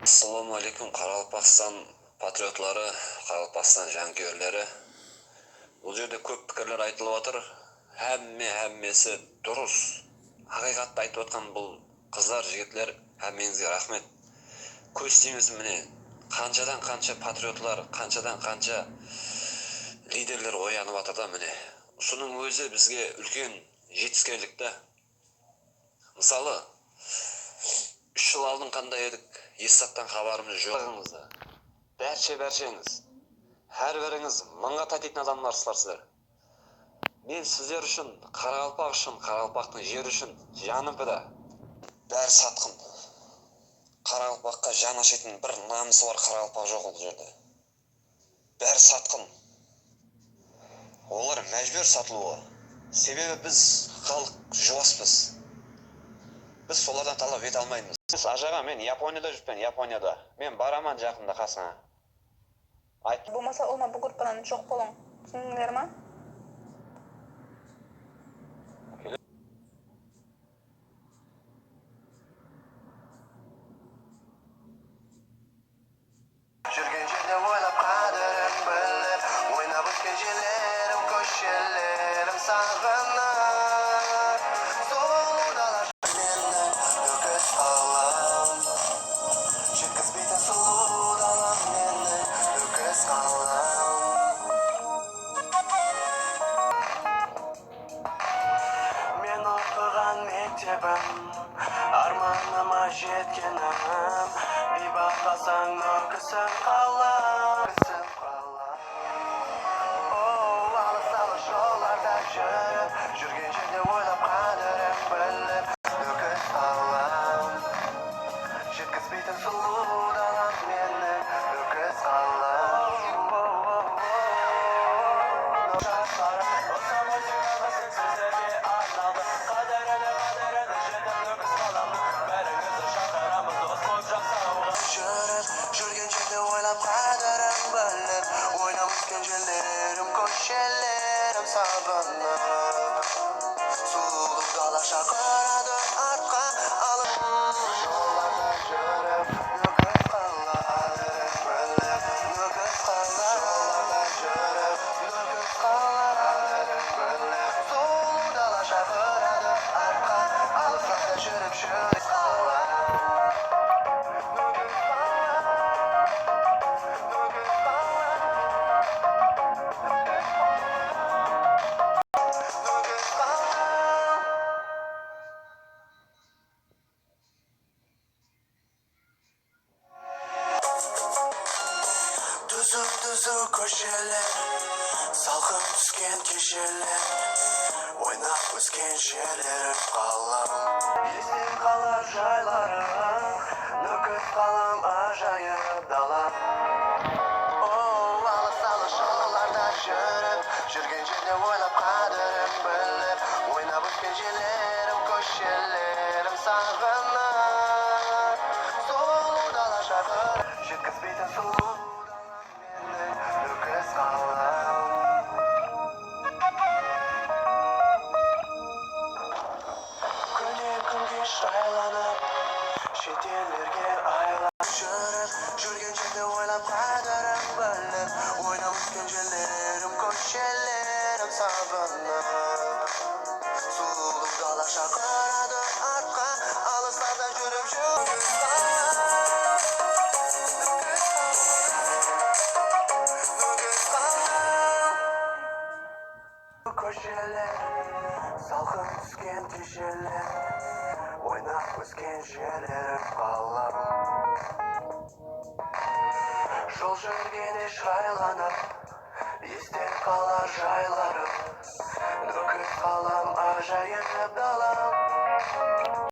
Assalomu alaykum Qoraqalpog'iston patriotlari, Qoraqalpog'iston jangovarlari. Bu yerda ko'p fikrlar aytilib o'tir. Hammasi durust. Haqiqatni aytib o'tgan bu qizlar, yigitlar, hammangizga rahmat. Ko'rsatdingiz meni. Qanchadan qancha patriotlar, qanchadan qancha liderlar o'yanib o'tirdi meni. Shuning o'zi bizga ulkan yetishganlikda. Misoli 3 yil oldin qanday edik? Eslatdan xabarimiz yo'qingizda. Barchangiz, har biringiz mingga tatitgan adamlarsizlar. Men sizlar uchun, Qoraqalpoq uchun, Qoraqalpoqning yeri uchun jonim fida. Bari satqin. Qoraqalpoqqa jon ochayotgan bir namusi bor Qoraqalpoq yo'q bu yerda. Bari satqin. Ular majbur satılığı. Sebebi biz xalq juvasmiz. Biz solardan talab ete almaymiz. Siz ajaga men Yaponiyada жүрмін, Yaponiyada. Men baraman жақында қасына. Болмаса олма бұл группадан жоқ болың. Түсіндіңдер ма? Жүрген жерде ойлап қадірін біліп, ойнап өткен жерлерім, көшелерім сағынар. Сұлу дала мені өкіс қалам, жеткізбейтін сұлу дала мені өкіс қалам. Мен оқыған мектебім, арманыма жеткенім, бейбақасаң өкісің қалам. Алыс жолларда жүріп, жүрген жерде ойлап қадірін біліп, өкіс қалам, жеткізбейтін сұлу далам мені өкіс қалам. Жүрген жерде ойлап қадірін біліп, ойнап өткен жерлерім, көшелерім сағынып. Сұлу дала шақырады артқа алып. Жолларда жүріп, өкіс қалам, қадірін біліп, өкіс қалам. Жолларда жүріп, өкіс қалам, қадірін біліп. Сұлу дала шақырады артқа, алыстан жүріп жүріп қалам. Түзу көшелер, салқын түскен кешелер, ойнап өскен жерлерім қалам. Естен қалар жайларым, өкіс қалам ажайып далам. Алыс жолларда жүріп, жүрген жерде ойлап қадірін біліп, ойнап өткен жерлерім, көшелерім сағынар. Сұлу дала шақыр, жеткізбейтін сұлу өкіс қалам. Күннен күнге шайланып, шетелерге айлап жүріп, жүрген жерде ойлап қадірін біліп, ойнап өткен жерлерім, көшелерім сағынып. Сұлу дала шақырады артқа, алыстарда жүріп өкіс қалам. Көшелер, салқын түскен кешелер, ойнап өскен жерлерім қалам. Жол жүргенде шайланып, естен қалар жайларым, өкіс қалам ажайып